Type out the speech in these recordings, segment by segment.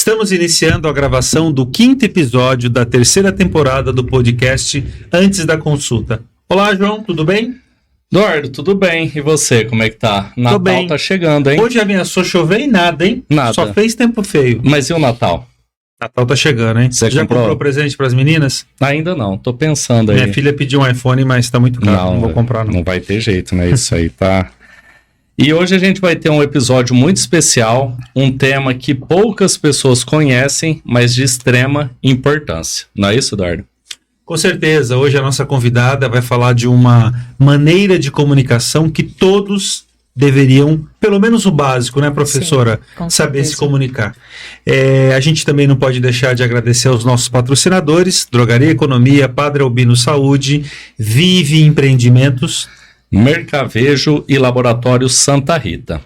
Estamos iniciando a gravação do 5º episódio da 3ª temporada do podcast Antes da Consulta. Olá, João, tudo bem? Eduardo, tudo bem? E você, como é que tá? Natal bem. Tá chegando, hein? Hoje ameaçou chover e nada, hein? Nada. Só fez tempo feio. Mas e o Natal? Natal tá chegando, hein? Você já comprou presente pras meninas? Ainda não, tô pensando aí. Minha filha pediu um iPhone, mas tá muito caro, não vou comprar não. Não vai ter jeito, né? Isso aí tá... E hoje a gente vai ter um episódio muito especial, um tema que poucas pessoas conhecem, mas de extrema importância. Não é isso, Eduardo? Com certeza, hoje a nossa convidada vai falar de uma maneira de comunicação que todos deveriam, pelo menos o básico, né, professora? Sim, saber se comunicar. A gente também não pode deixar de agradecer aos nossos patrocinadores, Drogaria Economia, Padre Albino Saúde, Vive Empreendimentos, Mercavejo e Laboratório Santa Rita.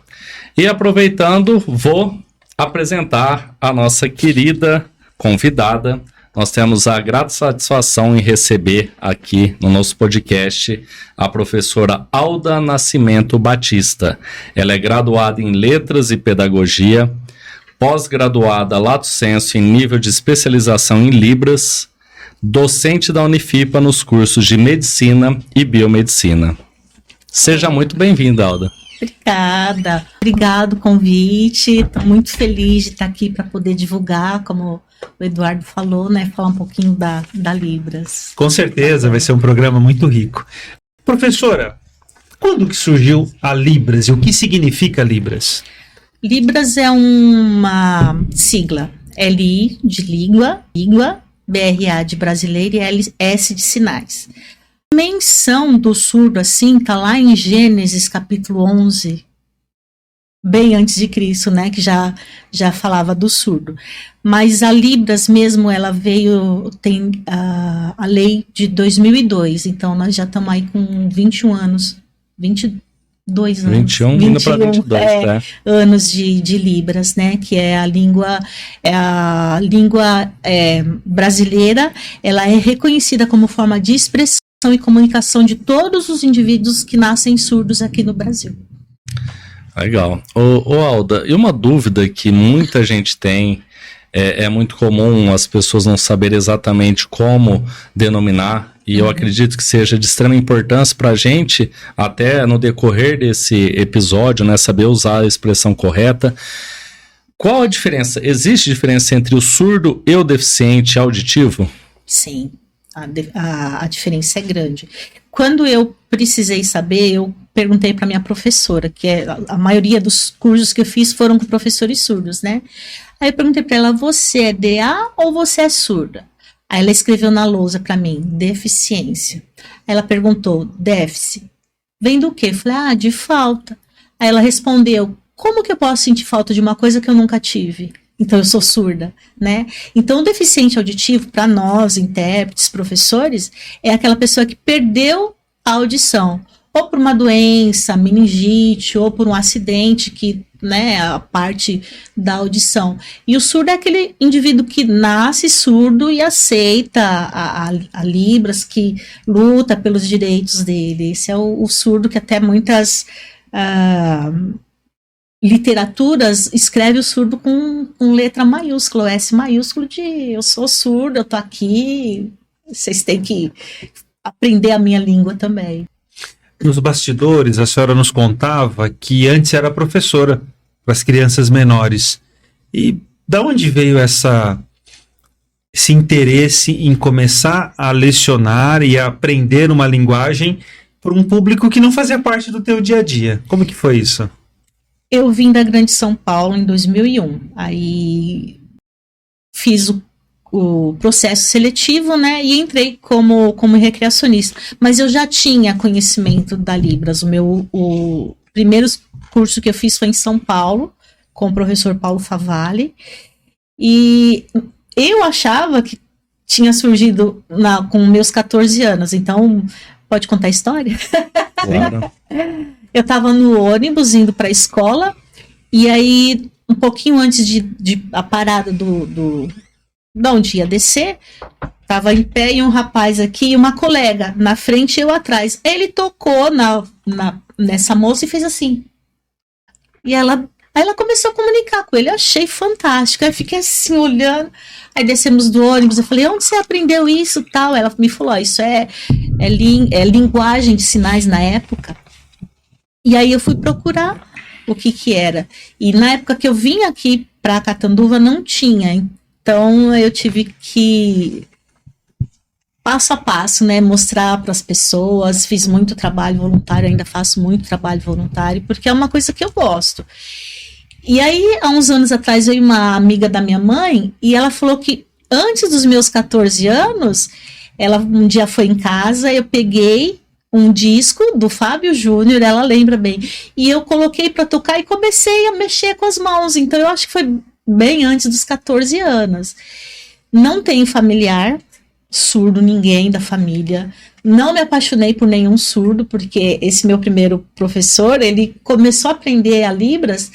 E aproveitando, vou apresentar a nossa querida convidada. Nós temos a grata satisfação em receber aqui no nosso podcast a professora Alda Nascimento Batista. Ela é graduada em Letras e Pedagogia, pós-graduada Lato Sensu em nível de especialização em Libras, docente da Unifipa nos cursos de Medicina e Biomedicina. Seja muito bem-vinda, Alda. Obrigada. Obrigado o convite. Estou muito feliz de estar aqui para poder divulgar, como o Eduardo falou, né? Falar um pouquinho da Libras. Com certeza, vai ser um programa muito rico. Professora, quando que surgiu a Libras e o que significa Libras? Libras é uma sigla. L-I de língua, B-R-A de brasileiro e S de sinais. A menção do surdo, assim, tá lá em Gênesis, capítulo 11, bem antes de Cristo, né, que já falava do surdo. Mas a Libras mesmo, ela veio, tem a lei de 2002, então nós já estamos aí com 21 anos, 22 anos. 21, indo para 22, né? Anos de Libras, né, que é a língua brasileira, ela é reconhecida como forma de expressão e comunicação de todos os indivíduos que nascem surdos aqui no Brasil. Legal. Ô Alda, e uma dúvida que muita gente tem, é muito comum as pessoas não saberem exatamente como denominar, e eu acredito que seja de extrema importância para a gente, até no decorrer desse episódio, né, saber usar a expressão correta. Qual a diferença? Existe diferença entre o surdo e o deficiente auditivo? Sim. A diferença é grande. Quando eu precisei saber, eu perguntei para minha professora, que a maioria dos cursos que eu fiz foram com professores surdos, né? Aí eu perguntei para ela, você é DA ou você é surda? Aí ela escreveu na lousa para mim, deficiência. Aí ela perguntou, déficit, vem do quê? Eu falei, de falta. Aí ela respondeu, como que eu posso sentir falta de uma coisa que eu nunca tive? Então, eu sou surda, né? Então, o deficiente auditivo, para nós, intérpretes, professores, é aquela pessoa que perdeu a audição, ou por uma doença, meningite, ou por um acidente que, né, a parte da audição. E o surdo é aquele indivíduo que nasce surdo e aceita a Libras, que luta pelos direitos dele. Esse é o surdo que até muitas... literaturas escreve o surdo com letra maiúscula, o S maiúsculo de eu sou surdo, eu tô aqui, vocês têm que aprender a minha língua também. Nos bastidores, a senhora nos contava que antes era professora para as crianças menores. E da onde veio esse interesse em começar a lecionar e a aprender uma linguagem para um público que não fazia parte do teu dia a dia? Como que foi isso? Eu vim da Grande São Paulo em 2001, aí fiz o processo seletivo, né, e entrei como recreacionista, mas eu já tinha conhecimento da Libras. O primeiro curso que eu fiz foi em São Paulo, com o professor Paulo Favalli, e eu achava que tinha surgido com meus 14 anos, então pode contar a história? Claro. Eu estava no ônibus indo para a escola, e aí, um pouquinho antes de a parada de onde ia descer, estava em pé e um rapaz aqui e uma colega na frente e eu atrás. Ele tocou nessa moça e fez assim. E ela Aí ela começou a comunicar com ele, eu achei fantástico. Aí eu fiquei assim, olhando. Aí descemos do ônibus, eu falei, onde você aprendeu isso, tal? Ela me falou, isso é linguagem de sinais na época. E aí eu fui procurar o que era. E na época que eu vim aqui para Catanduva não tinha. Então eu tive que passo a passo, né, mostrar para as pessoas. Fiz muito trabalho voluntário, ainda faço muito trabalho voluntário, porque é uma coisa que eu gosto. E aí, há uns anos atrás, veio uma amiga da minha mãe e ela falou que antes dos meus 14 anos, ela um dia foi em casa, eu peguei um disco do Fábio Júnior, ela lembra bem, e eu coloquei para tocar e comecei a mexer com as mãos. Então, eu acho que foi bem antes dos 14 anos. Não tenho familiar surdo, ninguém da família. Não me apaixonei por nenhum surdo, porque esse meu primeiro professor, ele começou a aprender a Libras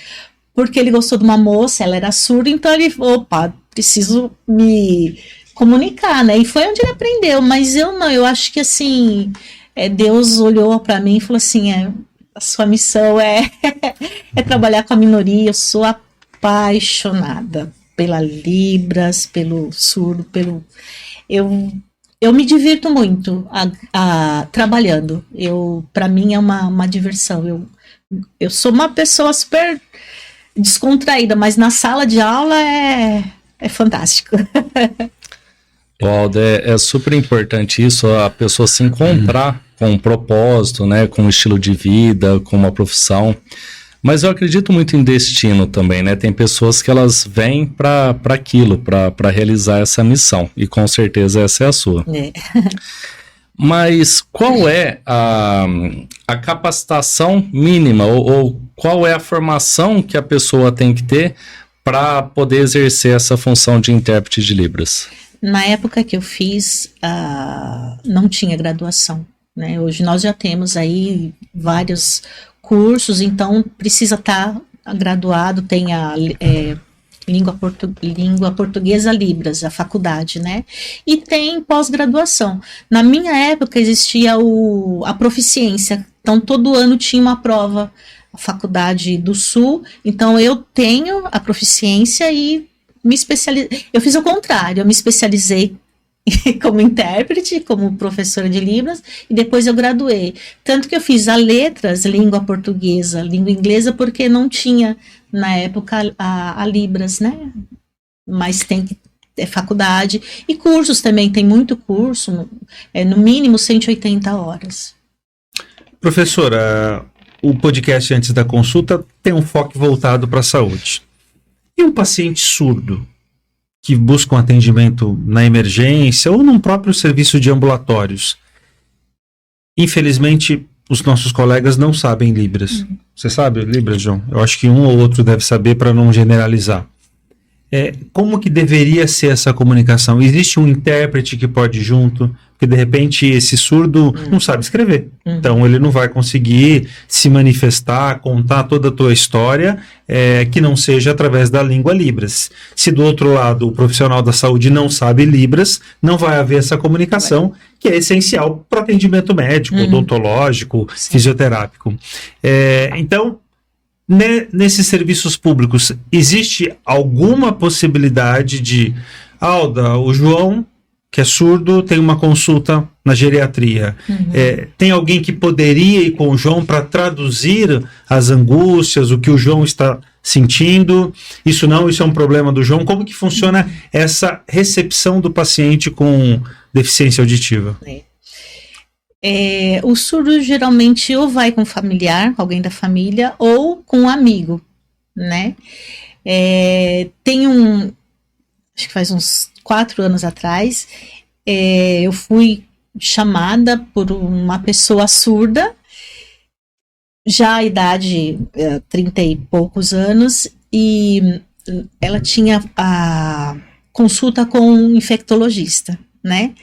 porque ele gostou de uma moça, ela era surda, então ele, opa, preciso me comunicar, né? E foi onde ele aprendeu, mas eu não, eu acho que assim, Deus olhou para mim e falou assim, a sua missão é trabalhar com a minoria. Eu sou apaixonada pela Libras, pelo surdo, eu me divirto muito trabalhando. Para mim é uma diversão. Eu sou uma pessoa super descontraída, mas na sala de aula é fantástico. Alda, é super importante isso, a pessoa se encontrar com um propósito, né, com um estilo de vida, com uma profissão. Mas eu acredito muito em destino também, né? Tem pessoas que elas vêm para aquilo, para realizar essa missão. E com certeza essa é a sua. Mas qual é a capacitação mínima ou qual é a formação que a pessoa tem que ter para poder exercer essa função de intérprete de Libras? Na época que eu fiz, não tinha graduação, né? Hoje nós já temos aí vários cursos, então precisa estar graduado, tem a língua portuguesa Libras, a faculdade, né? E tem pós-graduação. Na minha época existia a proficiência, então todo ano tinha uma prova, a Faculdade do Sul, então eu tenho a proficiência e me especializei. Eu fiz o contrário, eu me especializei como intérprete, como professora de Libras, e depois eu graduei. Tanto que eu fiz a letras, língua portuguesa, língua inglesa, porque não tinha, na época, a Libras, né? Mas tem que ter faculdade. E cursos também, tem muito curso, no mínimo 180 horas. Professora, o podcast Antes da Consulta tem um foco voltado para a saúde. E um paciente surdo que busca um atendimento na emergência ou num próprio serviço de ambulatórios? Infelizmente, os nossos colegas não sabem Libras. Você sabe Libras, João? Eu acho que um ou outro deve saber para não generalizar. Como que deveria ser essa comunicação? Existe um intérprete que pode ir junto? Porque de repente esse surdo não sabe escrever. Então ele não vai conseguir se manifestar, contar toda a tua história, que não seja através da língua Libras. Se do outro lado o profissional da saúde não sabe Libras, não vai haver essa comunicação que é essencial para atendimento médico, odontológico, fisioterápico. Então, nesses serviços públicos, existe alguma possibilidade de, Alda, o João, que é surdo, tem uma consulta na geriatria. Tem alguém que poderia ir com o João para traduzir as angústias, o que o João está sentindo? Isso é um problema do João. Como que funciona essa recepção do paciente com deficiência auditiva? O surdo geralmente ou vai com familiar, alguém da família, ou com um amigo, né? Acho que faz uns 4 anos atrás, eu fui chamada por uma pessoa surda, já a idade 30 e poucos anos, e ela tinha a consulta com um infectologista, né?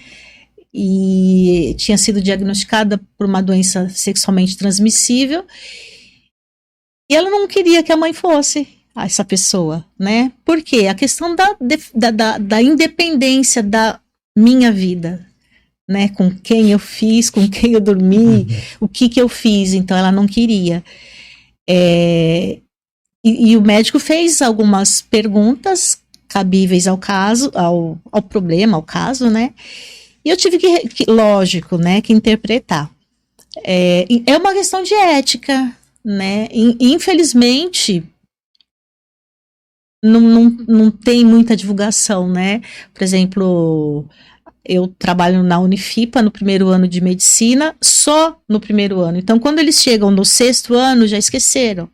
E tinha sido diagnosticada por uma doença sexualmente transmissível, e ela não queria que a mãe fosse essa pessoa, né? Por quê? A questão da independência da minha vida, né? Com quem eu fiz, com quem eu dormi, o que eu fiz, então ela não queria. E o médico fez algumas perguntas cabíveis ao caso, ao problema, ao caso, né? E eu tive lógico, né, que interpretar. É uma questão de ética, né? Infelizmente, não tem muita divulgação, né? Por exemplo, eu trabalho na Unifipa no primeiro ano de medicina, só no primeiro ano. Então, quando eles chegam no 6º ano, já esqueceram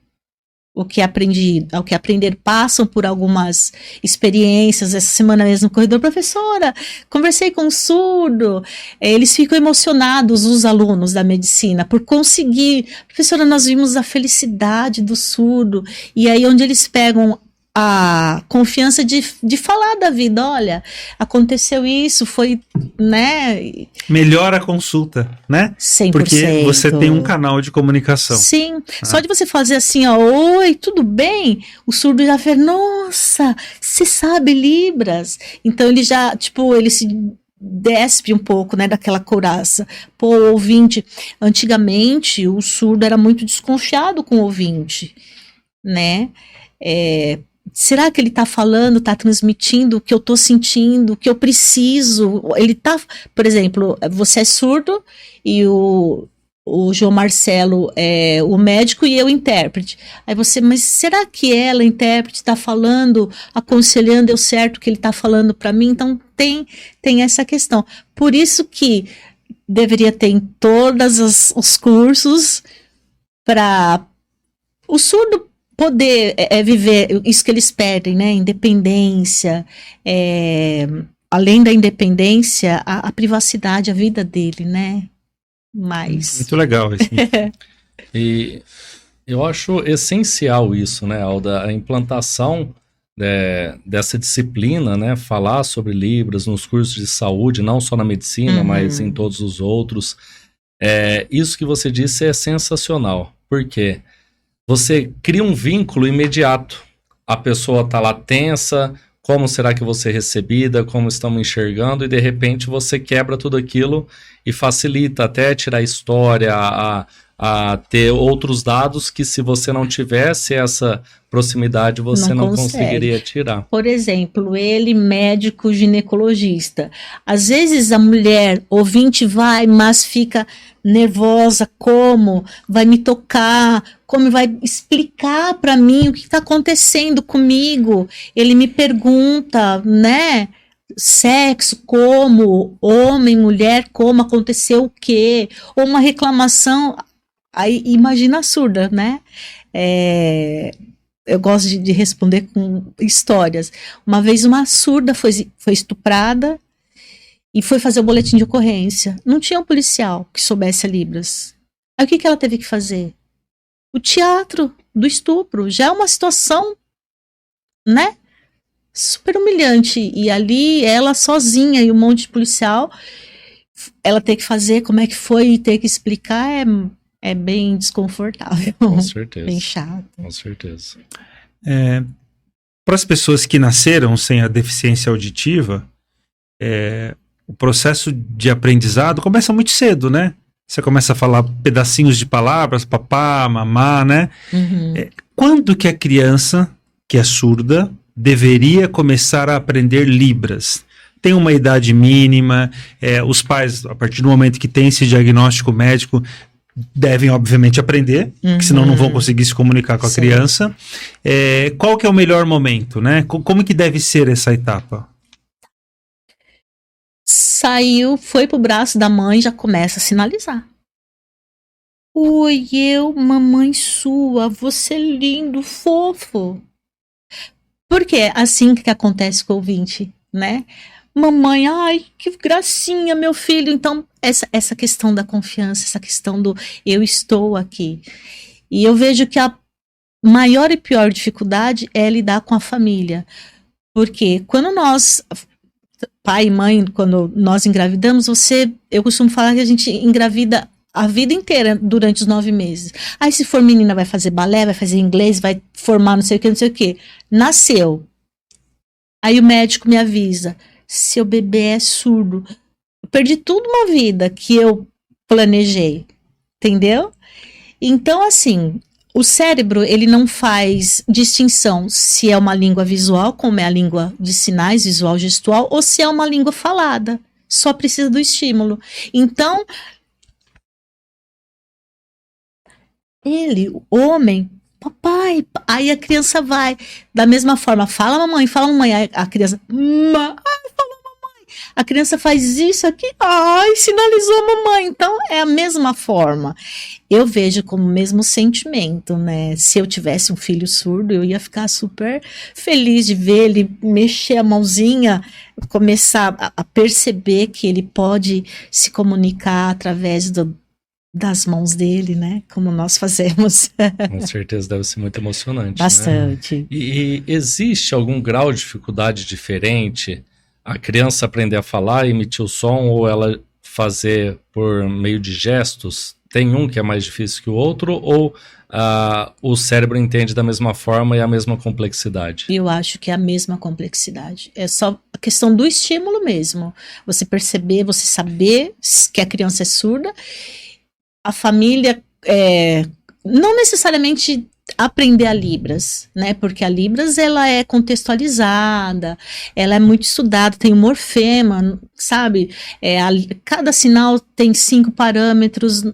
o que aprender, passam por algumas experiências. Essa semana mesmo no corredor, professora, conversei com um surdo, eles ficam emocionados, os alunos da medicina, por conseguir, professora, nós vimos a felicidade do surdo, e aí onde eles pegam a confiança de falar da vida, olha, aconteceu isso, foi, né? Melhora a consulta, né? 100%. Porque você tem um canal de comunicação. Sim, só de você fazer assim, ó, oi, tudo bem? O surdo já fala, nossa, você sabe Libras? Então ele já, tipo, ele se despe um pouco, né, daquela couraça. Pô, o ouvinte, antigamente o surdo era muito desconfiado com o ouvinte, né? Será que ele está falando, está transmitindo o que eu estou sentindo, o que eu preciso? Ele está, por exemplo, você é surdo e o João Marcelo é o médico e eu intérprete. Aí você, mas será que ela, intérprete, está falando, aconselhando eu certo o que ele está falando para mim? Então tem essa questão. Por isso que deveria ter em todos os cursos para o surdo poder viver isso que eles pedem, né? Independência, além da independência, a privacidade, a vida dele, né? Mas... Muito legal isso. E eu acho essencial isso, né, Alda? A implantação dessa disciplina, né? Falar sobre Libras nos cursos de saúde, não só na medicina, mas em todos os outros. Isso que você disse é sensacional. Por quê? Você cria um vínculo imediato. A pessoa está lá tensa, como será que eu vou ser recebida, como estamos enxergando, e de repente você quebra tudo aquilo e facilita até tirar a história, a ter outros dados que se você não tivesse essa proximidade, você não conseguiria tirar. Por exemplo, ele, médico ginecologista. Às vezes a mulher ouvinte vai, mas fica nervosa, como vai me tocar, como vai explicar para mim o que está acontecendo comigo. Ele me pergunta, né? Sexo, como, homem, mulher, como, aconteceu o quê? Ou uma reclamação, aí imagina a surda, né? Eu gosto de responder com histórias. Uma vez uma surda foi estuprada e foi fazer o boletim de ocorrência. Não tinha um policial que soubesse a Libras. Aí o que ela teve que fazer? O teatro do estupro. Já é uma situação, né? Super humilhante. E ali, ela sozinha e um monte de policial, ela ter que fazer, como é que foi, e ter que explicar, é bem desconfortável. Com certeza. Bem chato. Com certeza. Para as pessoas que nasceram sem a deficiência auditiva, o processo de aprendizado começa muito cedo, né? Você começa a falar pedacinhos de palavras, papá, mamá, né? Quando que a criança, que é surda, deveria começar a aprender Libras? Tem uma idade mínima, os pais, a partir do momento que tem esse diagnóstico médico, devem, obviamente, aprender, porque senão não vão conseguir se comunicar com a criança. Qual que é o melhor momento, né? Como que deve ser essa etapa? Saiu, foi pro braço da mãe, já começa a sinalizar. Oi, mamãe sua, você lindo, fofo. Porque é assim que acontece com o ouvinte, né? Mamãe, ai, que gracinha, meu filho. Então, essa questão da confiança, essa questão do eu estou aqui. E eu vejo que a maior e pior dificuldade é lidar com a família. Porque quando nós, pai e mãe, quando nós engravidamos, eu costumo falar que a gente engravida a vida inteira durante os 9 meses. Aí se for menina vai fazer balé, vai fazer inglês, vai formar não sei o que. Nasceu. Aí o médico me avisa, seu bebê é surdo. Eu perdi tudo uma vida que eu planejei, entendeu? Então, assim, o cérebro, ele não faz distinção se é uma língua visual, como é a língua de sinais, visual gestual, ou se é uma língua falada. Só precisa do estímulo. Então, o homem, papai, aí a criança vai, da mesma forma, fala mamãe, aí a criança, a criança faz isso aqui, sinalizou a mamãe. Então, é a mesma forma. Eu vejo como o mesmo sentimento, né? Se eu tivesse um filho surdo, eu ia ficar super feliz de ver ele mexer a mãozinha, começar a perceber que ele pode se comunicar através das mãos dele, né? Como nós fazemos. Com certeza deve ser muito emocionante. Bastante. Né? E existe algum grau de dificuldade diferente? A criança aprender a falar, emitir o som, ou ela fazer por meio de gestos? Tem um que é mais difícil que o outro, ou o cérebro entende da mesma forma e a mesma complexidade? Eu acho que é a mesma complexidade. É só a questão do estímulo mesmo. Você perceber, você saber que a criança é surda. A família, não necessariamente aprender a Libras, né? Porque a Libras, ela é contextualizada, ela é muito estudada, tem um morfema, sabe? Cada sinal tem 5 parâmetros,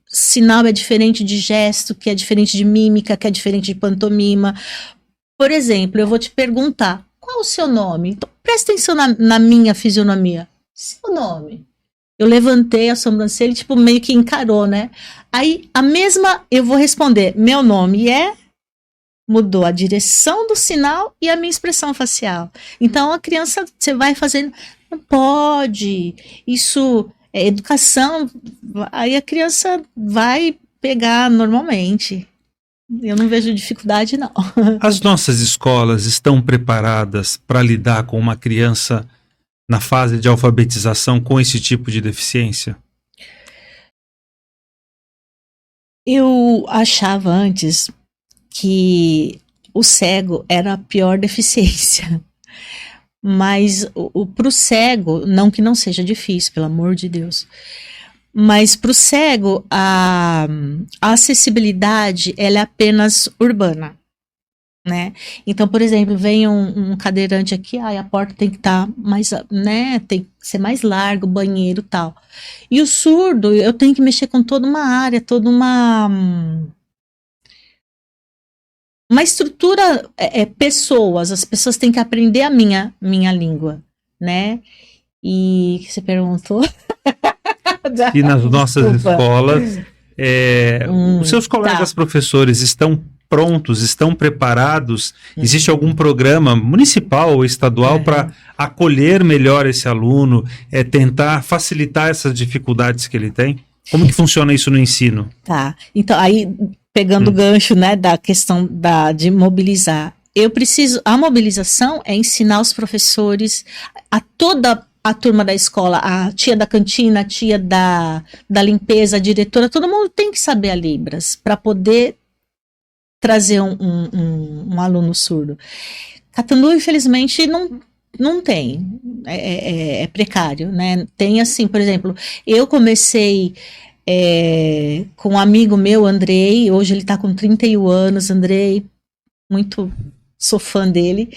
sinal é diferente de gesto, que é diferente de mímica, que é diferente de pantomima. Por exemplo, eu vou te perguntar, qual o seu nome? Então, presta atenção na minha fisionomia. Seu nome. Eu levantei a sobrancelha, tipo, meio que encarou, né? Aí, eu vou responder, meu nome mudou a direção do sinal e a minha expressão facial. Então, a criança, você vai fazendo, não pode, isso é educação, aí a criança vai pegar normalmente. Eu não vejo dificuldade, não. As nossas escolas estão preparadas para lidar com uma criança na fase de alfabetização com esse tipo de deficiência? Eu achava antes que o cego era a pior deficiência. Mas para o cego, não que não seja difícil, pelo amor de Deus, mas para o cego a acessibilidade ela é apenas urbana, né? Então, por exemplo, vem um cadeirante aqui, a porta tem que estar mais, né? Tem que ser mais largo, banheiro e tal. E o surdo, eu tenho que mexer com toda uma área, toda uma estrutura, pessoas, as pessoas têm que aprender a minha língua, né? E você perguntou? E nas nossas escolas, os seus colegas professores estão prontos, estão preparados? Existe algum programa municipal ou estadual para acolher melhor esse aluno, tentar facilitar essas dificuldades que ele tem? Como que funciona isso no ensino? Tá, então aí pegando o gancho, né, da questão de mobilizar. A mobilização é ensinar os professores, a toda a turma da escola, a tia da cantina, a tia da limpeza, a diretora, todo mundo tem que saber a Libras para poder trazer um aluno surdo. Catanduva, infelizmente, não tem, é precário, né? Tem assim, por exemplo, eu comecei com um amigo meu, Andrei, hoje ele está com 31 anos, Andrei, sou fã dele,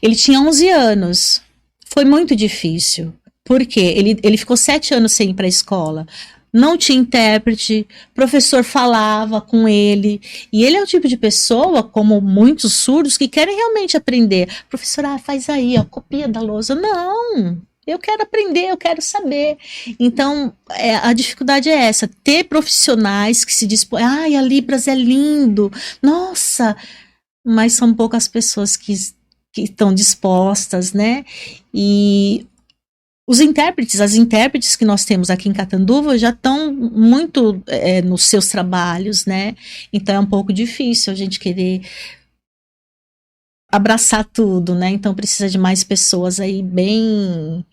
ele tinha 11 anos, foi muito difícil, porque ele ficou 7 anos sem ir para a escola, não tinha intérprete, professor falava com ele, e ele é o tipo de pessoa, como muitos surdos, que querem realmente aprender. Professor, faz aí, copia da lousa. Não, eu quero aprender, eu quero saber. Então, a dificuldade é essa, ter profissionais que se dispõem, a Libras é lindo, nossa, mas são poucas pessoas que estão dispostas, né? E os intérpretes, as intérpretes que nós temos aqui em Catanduva já estão muito nos seus trabalhos, né? Então é um pouco difícil a gente querer abraçar tudo, né? Então precisa de mais pessoas aí bem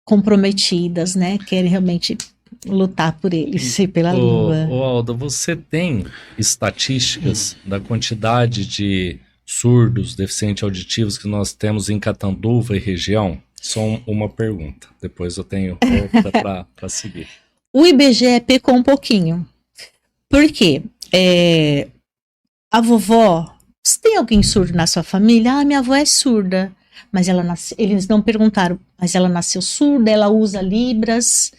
comprometidas, né? Querem realmente lutar por eles e pela língua. Alda, você tem estatísticas da quantidade de surdos, deficientes auditivos que nós temos em Catanduva e região? Só uma pergunta, depois eu tenho outra para seguir. O IBGE pecou um pouquinho. Por quê? A vovó, se tem alguém surdo na sua família? Ah, minha avó é surda. Mas eles não perguntaram, mas ela nasceu surda, ela usa Libras.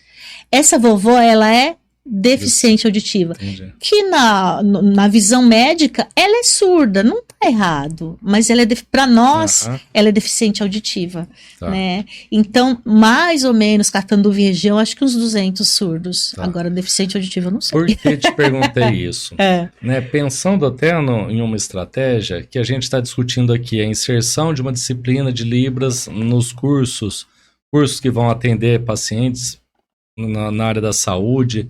Essa vovó, ela é deficiente auditiva. Entendi. Que na visão médica, ela é surda, não tá errado. Mas ela para nós, ela é deficiente auditiva. Tá. Né? Então, mais ou menos, Catanduva e região, acho que uns 200 surdos. Tá. Agora, deficiente auditiva, eu não sei. Por que te perguntei isso? Né, pensando até em uma estratégia que a gente está discutindo aqui, a inserção de uma disciplina de Libras nos cursos que vão atender pacientes na área da saúde,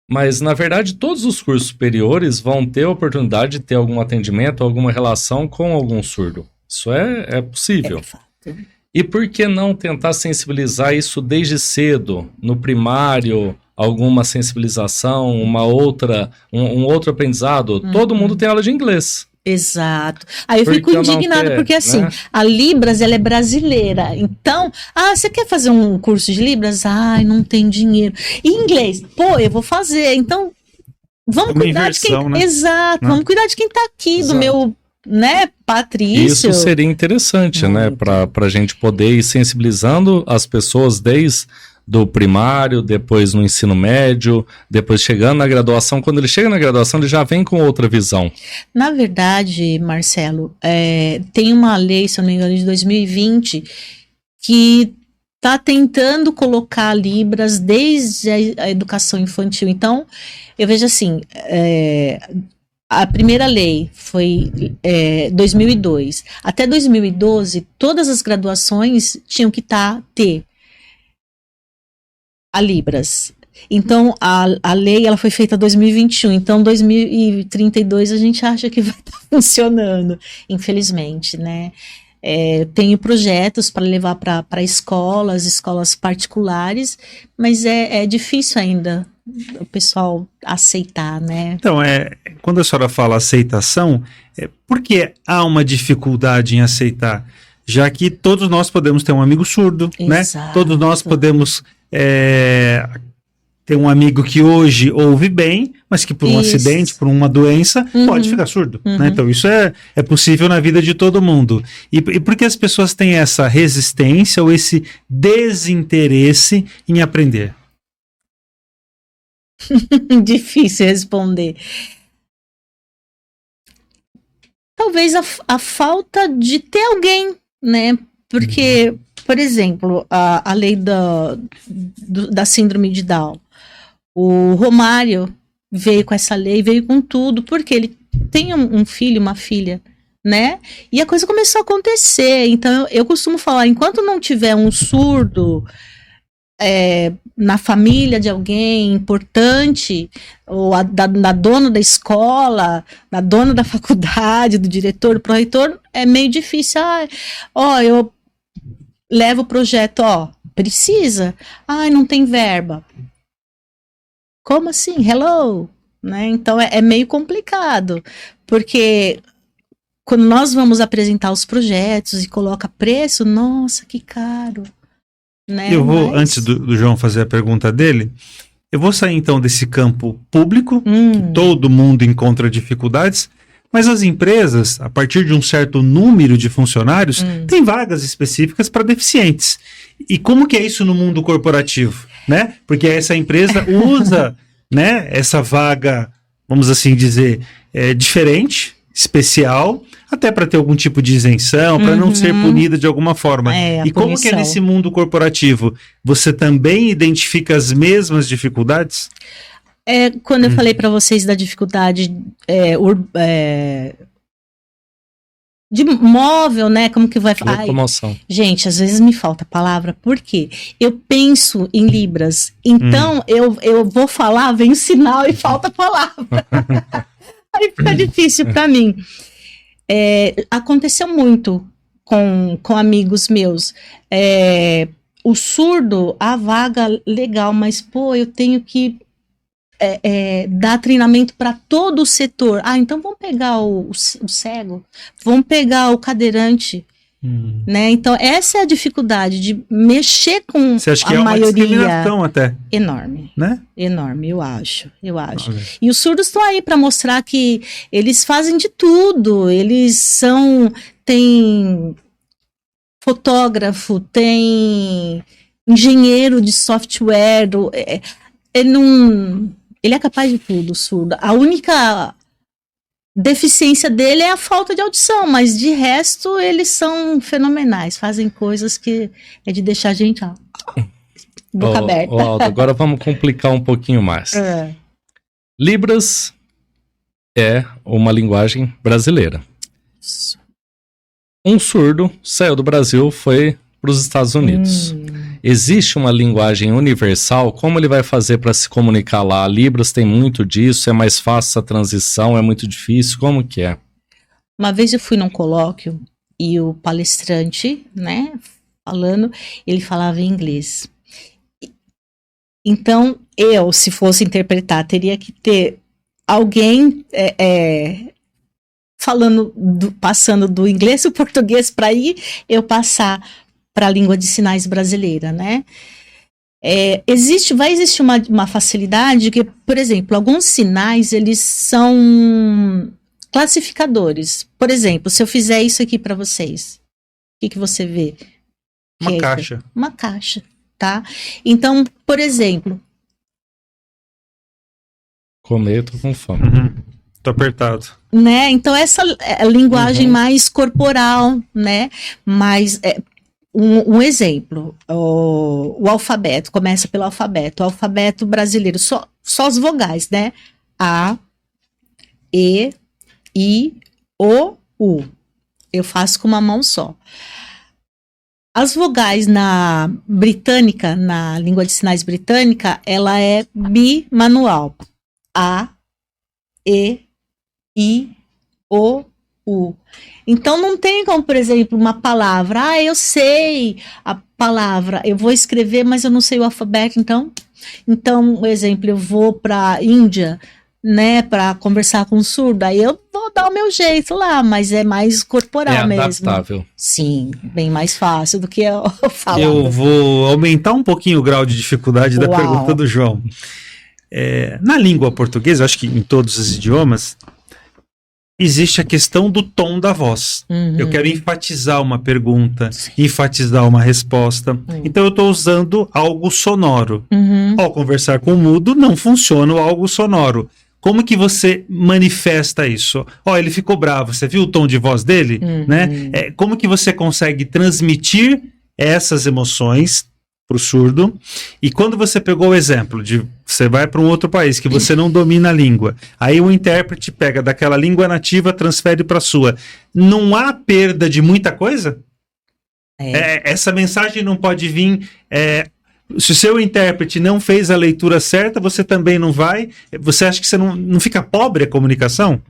mas na verdade todos os cursos superiores vão ter a oportunidade de ter algum atendimento, alguma relação com algum surdo. Isso é possível. É fato. E por que não tentar sensibilizar isso desde cedo, no primário, alguma sensibilização, um outro aprendizado? Todo mundo tem aula de inglês. Exato. Aí eu fico Porque eu não indignada, ter, porque assim, né? a Libras, ela é brasileira. Então, você quer fazer um curso de Libras? Ai, não tem dinheiro. E inglês? Pô, eu vou fazer. Então, vamos Uma cuidar de quem... inversão, né? Exato, Né? vamos cuidar de quem tá aqui, Exato. do meu, né, Patrício. Isso seria interessante, né? Muito. Para a gente poder ir sensibilizando as pessoas desde do primário, depois no ensino médio, depois chegando na graduação. Quando ele chega na graduação, ele já vem com outra visão. Na verdade, Marcelo, tem uma lei, se eu não me engano, de 2020, que está tentando colocar Libras desde a educação infantil. Então, eu vejo assim, a primeira lei foi 2002. Até 2012, todas as graduações tinham que ter a Libras. Então, a lei ela foi feita em 2021. Então, 2032 a gente acha que vai estar funcionando, infelizmente, né? Tenho projetos para levar para escolas particulares, mas é difícil ainda o pessoal aceitar, né? Então, quando a senhora fala aceitação, por que há uma dificuldade em aceitar? Já que todos nós podemos ter um amigo surdo, Exato. né? Todos nós podemos ter um amigo que hoje ouve bem, mas que por um Isso. acidente, por uma doença, pode ficar surdo. Né? Então isso é possível na vida de todo mundo. E por que as pessoas têm essa resistência ou esse desinteresse em aprender? Difícil responder. Talvez a falta de ter alguém, né? Porque, por exemplo, a lei da síndrome de Down. O Romário veio com essa lei, veio com tudo, porque ele tem um filho, uma filha, né? E a coisa começou a acontecer. Então, eu costumo falar, enquanto não tiver um surdo na família de alguém importante, ou na dona da escola, na dona da faculdade, do diretor, do pró-reitor, é meio difícil. Eu levo o projeto, precisa? Não tem verba. Como assim? Hello? Né? Então é meio complicado, porque quando nós vamos apresentar os projetos e coloca preço, nossa, que caro. Né? Eu vou, antes do João fazer a pergunta dele, eu vou sair então desse campo público, que todo mundo encontra dificuldades, mas as empresas, a partir de um certo número de funcionários, têm vagas específicas para deficientes. E como que é isso no mundo corporativo? Né? Porque essa empresa usa, né, essa vaga, vamos assim dizer, diferente, especial, até para ter algum tipo de isenção, para não ser punida de alguma forma. E como que é nesse mundo corporativo? Você também identifica as mesmas dificuldades? Quando eu falei para vocês da dificuldade de móvel, né? Como que vai falar? Locomoção. Gente, às vezes me falta a palavra, por quê? Eu penso em Libras, então eu vou falar, vem o sinal e falta a palavra. Aí fica difícil para mim. Aconteceu muito com amigos meus. O surdo, a vaga legal, mas eu tenho que dar treinamento para todo o setor. Então vamos pegar o cego, vamos pegar o cadeirante. Né? Então, essa é a dificuldade de mexer com Você acha que a é uma maioria. discriminação até, Enorme. né? Enorme, eu acho. Olha. E os surdos estão aí para mostrar que eles fazem de tudo. Tem fotógrafo, tem engenheiro de software. Ele é capaz de tudo, o surdo. A única deficiência dele é a falta de audição, mas de resto eles são fenomenais, fazem coisas que é de deixar a gente boca aberta. Aldo, agora vamos complicar um pouquinho mais. Libras é uma linguagem brasileira. Um surdo saiu do Brasil, foi para os Estados Unidos. Existe uma linguagem universal? Como ele vai fazer para se comunicar lá? Libras tem muito disso? É mais fácil essa transição? É muito difícil? Como que é? Uma vez eu fui num colóquio e o palestrante, né, falando, ele falava em inglês. Então, se fosse interpretar, teria que ter alguém passando do inglês e português para eu passar para a língua de sinais brasileira, né? Vai existir uma facilidade que, por exemplo, alguns sinais, eles são classificadores. Por exemplo, se eu fizer isso aqui para vocês, o que você vê? Uma caixa. Uma caixa, tá? Então, por exemplo... Comer, tô com fome. Tô apertado. Né? Então, essa é a linguagem mais corporal, né? Mais... Um exemplo, o alfabeto, começa pelo alfabeto. O alfabeto brasileiro, só as vogais, né? A, E, I, O, U. Eu faço com uma mão só. As vogais na língua de sinais britânica, ela é bimanual. A, E, I, O, U. Então não tem como, por exemplo, uma palavra. Eu sei a palavra, eu vou escrever, mas eu não sei o alfabeto. Então, por exemplo, eu vou para Índia, né, para conversar com um surdo. Aí eu vou dar o meu jeito lá, mas é mais corporal mesmo. É adaptável. Sim, bem mais fácil do que eu falar. Eu vou aumentar um pouquinho o grau de dificuldade da pergunta do João. Na língua portuguesa, acho que em todos os idiomas, existe a questão do tom da voz. Eu quero enfatizar uma pergunta, enfatizar uma resposta. Então eu estou usando algo sonoro. Ao conversar com o mudo, não funciona o algo sonoro. Como que você manifesta isso? Ele ficou bravo, você viu o tom de voz dele? Né? Como que você consegue transmitir essas emoções para o surdo? E quando você pegou o exemplo de você vai para um outro país que você não domina a língua, aí o intérprete pega daquela língua nativa, transfere para a sua. Não há perda de muita coisa? Essa mensagem não pode vir... se o seu intérprete não fez a leitura certa, você também não vai? Você acha que você não fica pobre a comunicação?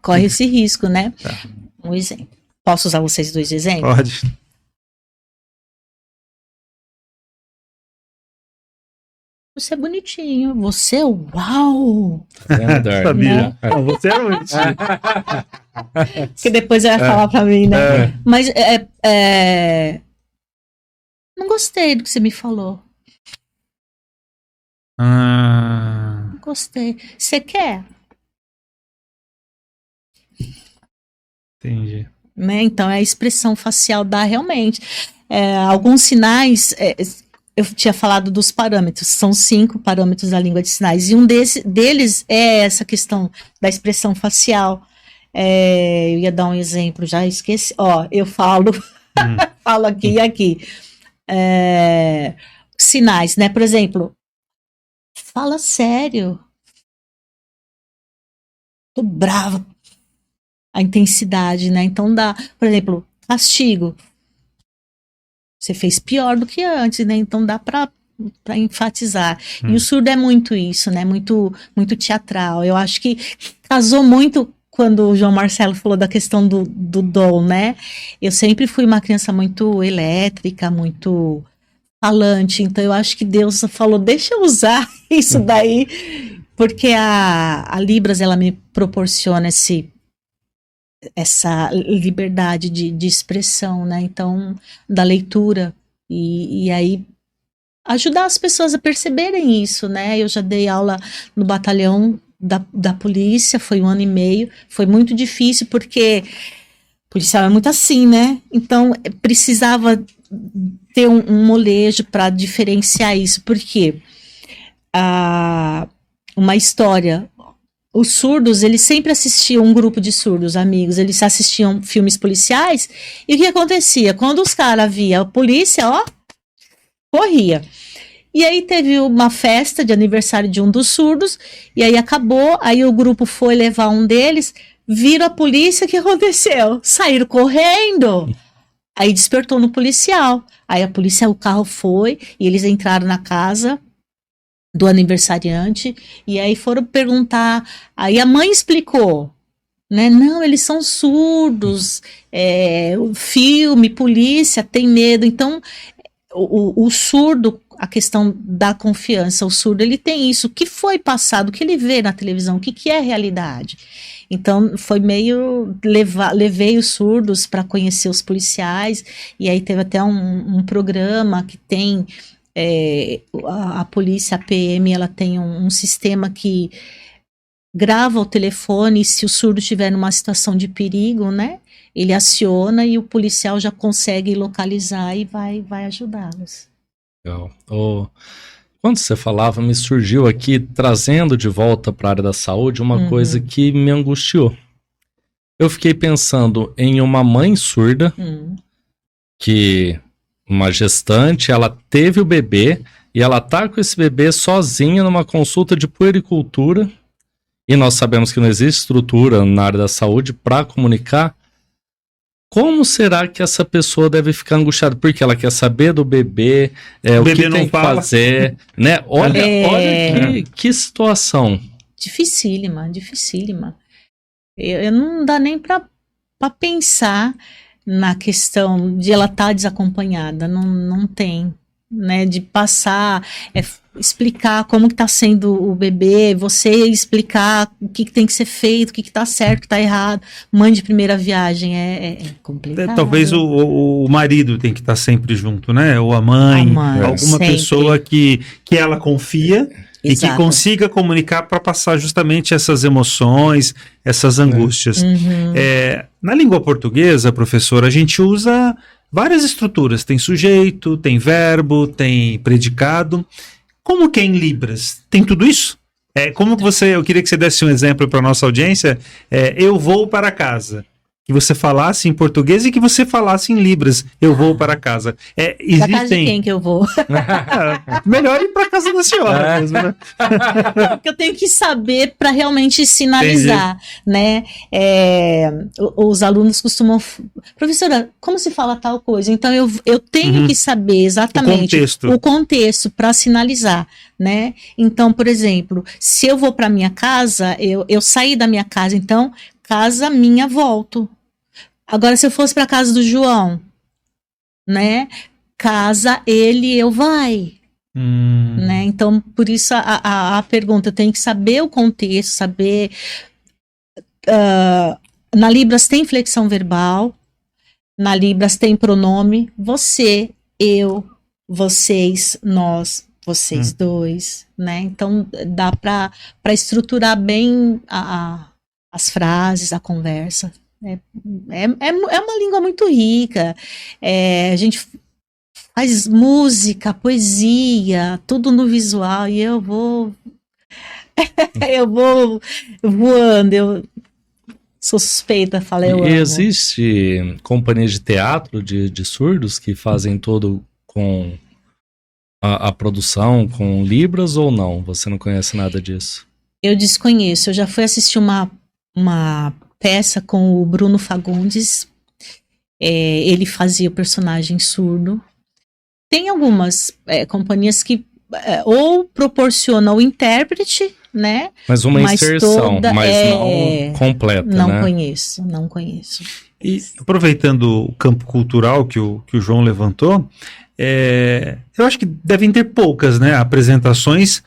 Corre esse risco, né? Tá. Um exemplo. Posso usar vocês dois exemplos? Pode. Você é bonitinho, você é uau! Sabia. Né? Você é bonitinho. Que depois vai falar pra mim, né? Mas não gostei do que você me falou. Não gostei. Você quer? Entendi. Né? Então, a expressão facial dá realmente. Alguns sinais... eu tinha falado dos parâmetros, são 5 parâmetros da língua de sinais, e um deles é essa questão da expressão facial. Eu ia dar um exemplo, já esqueci. Eu falo, falo aqui e aqui. Sinais, né? Por exemplo, fala sério. Tô brava. A intensidade, né? Então dá, por exemplo, castigo. Você fez pior do que antes, né? Então dá para enfatizar. E o surdo é muito isso, né? Muito, muito teatral. Eu acho que casou muito quando o João Marcelo falou da questão do dom, né? Eu sempre fui uma criança muito elétrica, muito falante. Então eu acho que Deus falou, deixa eu usar isso daí, porque a Libras, ela me proporciona essa liberdade de expressão, né? Então, da leitura. E aí ajudar as pessoas a perceberem isso, né? Eu já dei aula no batalhão da polícia, foi 1 ano e meio, foi muito difícil porque o policial é muito assim, né? Então precisava ter um molejo para diferenciar isso, porque uma história, os surdos, eles sempre assistiam, um grupo de surdos, amigos, eles assistiam filmes policiais, e o que acontecia? Quando os caras viam a polícia, ó, corria. E aí teve uma festa de aniversário de um dos surdos, e aí acabou, aí o grupo foi levar um deles, viram a polícia, o que aconteceu? Saíram correndo, aí despertou no policial, aí a polícia, o carro foi, e eles entraram na casa do aniversariante, e aí foram perguntar, aí a mãe explicou, né, não, eles são surdos, o filme, polícia, tem medo, então o surdo, a questão da confiança, o surdo ele tem isso, o que foi passado, o que ele vê na televisão, o que é realidade. Então foi meio, levei os surdos para conhecer os policiais, e aí teve até um programa que tem, a polícia, a PM, ela tem um sistema que grava o telefone, e se o surdo estiver numa situação de perigo, né, ele aciona e o policial já consegue localizar e vai ajudá-los. Legal. Quando você falava, me surgiu aqui, trazendo de volta para a área da saúde, uma coisa que me angustiou. Eu fiquei pensando em uma mãe surda, que uma gestante, ela teve o bebê, e ela tá com esse bebê sozinha numa consulta de puericultura, e nós sabemos que não existe estrutura na área da saúde para comunicar. Como será que essa pessoa deve ficar angustiada? Porque ela quer saber do bebê, o bebê que não tem que fala. fazer, né? Olha que situação. Dificílima. Eu não dá nem para pensar na questão de ela estar desacompanhada, não tem, né? De passar, explicar como que está sendo o bebê, você explicar o que tem que ser feito, o que está certo, o que está errado. Mãe de primeira viagem é complicado. Talvez o marido tem que estar sempre junto, né? Ou a mãe alguma sempre. pessoa que ela confia. E Exato. que consiga comunicar para passar justamente essas emoções, essas angústias. Na língua portuguesa, professora, a gente usa várias estruturas. Tem sujeito, tem verbo, tem predicado. Como que é em Libras? Tem tudo isso? Como que eu queria que você desse um exemplo para a nossa audiência. Eu vou para casa. Que você falasse em português e que você falasse em Libras. Eu vou para casa. Para casa de quem que eu vou? Melhor ir para casa da senhora mesmo, né? Porque eu tenho que saber para realmente sinalizar, né? Os alunos costumam... Professora, como se fala tal coisa? Então eu tenho que saber exatamente o contexto para sinalizar, né? Então, por exemplo, se eu vou para minha casa, eu saí da minha casa, então casa minha, volto. Agora, se eu fosse para casa do João, né? Casa ele, eu vai. Né? Então, por isso a pergunta, eu tenho que saber o contexto, saber... na Libras tem flexão verbal, na Libras tem pronome, você, eu, vocês, nós, vocês dois, né? Então, dá para estruturar bem as frases, a conversa. É uma língua muito rica. A gente faz música, poesia, tudo no visual, e eu vou voando, eu sou suspeita, falei, eu amo. Existe companhias de teatro de surdos que fazem todo com a produção com Libras ou não? Você não conhece nada disso? Eu desconheço, eu já fui assistir uma peça com o Bruno Fagundes, ele fazia o personagem surdo. Tem algumas companhias que ou proporcionam o intérprete, né? Mas uma inserção, mas não completa, não, né? Não conheço. E aproveitando o campo cultural que o João levantou, eu acho que devem ter poucas, né, apresentações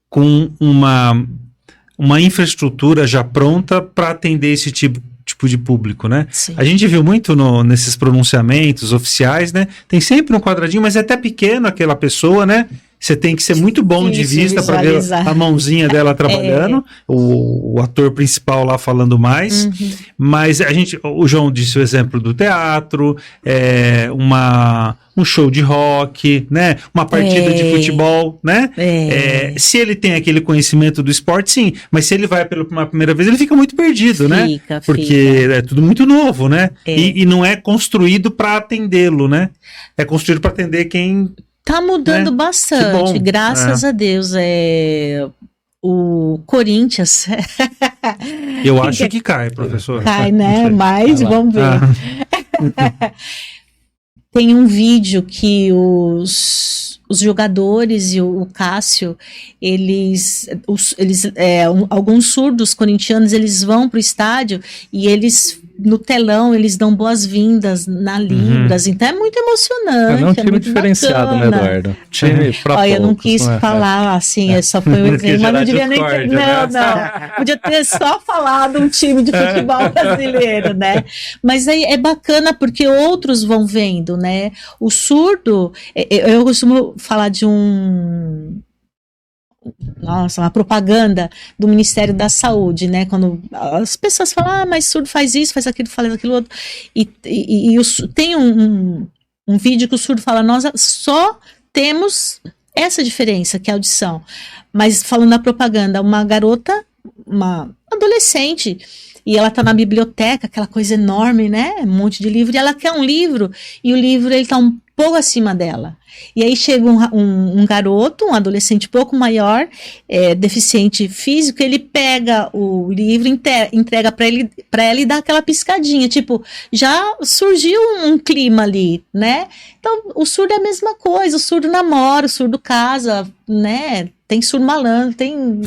com uma infraestrutura já pronta para atender esse tipo tipo de público, né? Sim. A gente viu muito nesses pronunciamentos oficiais, né? Tem sempre um quadradinho, mas é até pequeno aquela pessoa, né? Você tem que ser muito bom de vista para ver a mãozinha dela trabalhando, o ator principal lá falando mais. Mas o João disse o exemplo do teatro, um show de rock, né? Uma partida de futebol, né? Se ele tem aquele conhecimento do esporte, sim. Mas se ele vai pela primeira vez, ele fica muito perdido, né? Porque é tudo muito novo, né? E não é construído para atendê-lo, né? É construído para atender quem... Tá mudando bastante, graças a Deus. O Corinthians. Eu acho que cai, professor. Cai, né? Mas vamos ver. Tem um vídeo que os jogadores e o Cássio, alguns surdos corintianos, eles vão pro estádio e eles... No telão, eles dão boas-vindas na Libras, então é muito emocionante. É um time diferenciado, bacana. Né, Eduardo? Time pra poucos, eu não quis falar assim, só foi um exemplo, mas não devia nem ter. Não. Podia ter só falado um time de futebol brasileiro, né? Mas aí é bacana porque outros vão vendo, né? O surdo, eu costumo falar de uma propaganda do Ministério da Saúde, né? Quando as pessoas falam, mas surdo faz isso, faz aquilo outro. Tem um vídeo que o surdo fala, nós só temos essa diferença, que é a audição. Mas falando na propaganda, uma garota, uma adolescente, e ela tá na biblioteca, aquela coisa enorme, né? Um monte de livro, e ela quer um livro, e o livro ele tá um pouco acima dela. E aí chega um garoto, um adolescente pouco maior, deficiente físico, ele pega o livro, entrega para ela e dá aquela piscadinha, tipo, já surgiu um clima ali, né? Então, o surdo é a mesma coisa, o surdo namora, o surdo casa, né? Tem surdo malandro,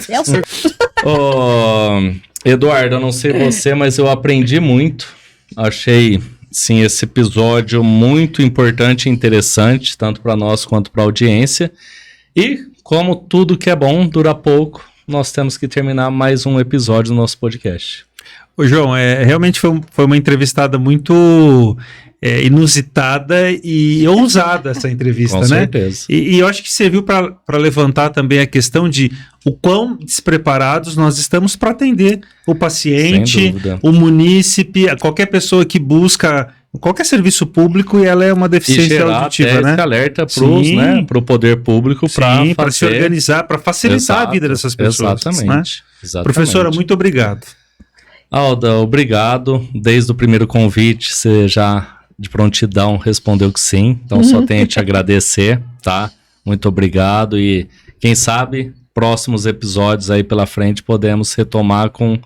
é o surdo. Eduardo, eu não sei você, mas eu aprendi muito, achei... Sim, esse episódio muito importante e interessante, tanto para nós quanto para a audiência. E, como tudo que é bom dura pouco, nós temos que terminar mais um episódio do nosso podcast. Ô, João, realmente foi uma entrevistada muito inusitada e ousada essa entrevista, Com né? certeza. E eu acho que serviu para levantar também a questão de o quão despreparados nós estamos para atender o paciente, o munícipe, qualquer pessoa que busca qualquer serviço público e ela é uma deficiência auditiva, né? Esse alerta para o poder público para se organizar, para facilitar a vida dessas pessoas. Exatamente. Professora, muito obrigado. Alda, obrigado. Desde o primeiro convite, você já de prontidão respondeu que sim. Então só tenho a te agradecer, tá? Muito obrigado e quem sabe próximos episódios aí pela frente podemos retomar com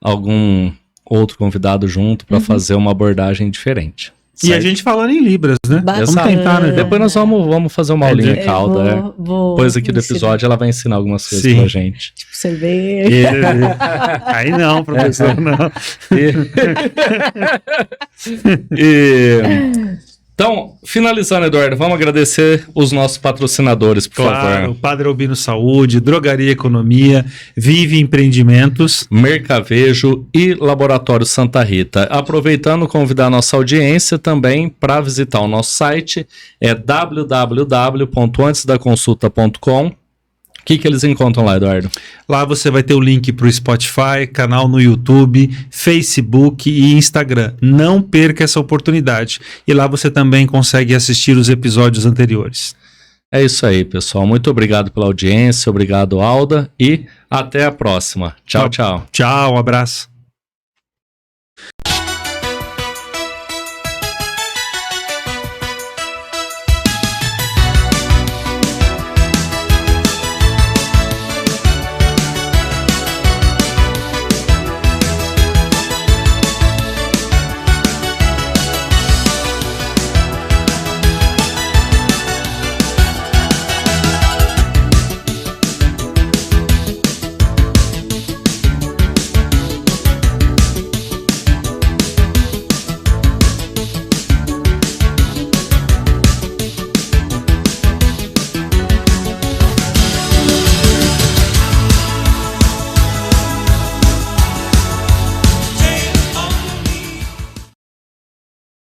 algum outro convidado junto para fazer uma abordagem diferente. Certo? E a gente falando em Libras, né? Vamos tentar, né? Depois nós vamos fazer uma aulinha em calda, Depois aqui do episódio ela vai ensinar algumas coisas pra gente. Tipo cerveja. Aí não, professor, não. Então, finalizando, Eduardo, vamos agradecer os nossos patrocinadores, por favor. Padre Albino Saúde, Drogaria Economia, Vive Empreendimentos, Mercavejo e Laboratório Santa Rita. Aproveitando, convidar a nossa audiência também para visitar o nosso site, www.antesdaconsulta.com. O que eles encontram lá, Eduardo? Lá você vai ter o link para o Spotify, canal no YouTube, Facebook e Instagram. Não perca essa oportunidade. E lá você também consegue assistir os episódios anteriores. É isso aí, pessoal. Muito obrigado pela audiência, obrigado, Alda, e até a próxima. Tchau, tchau. Tchau, um abraço.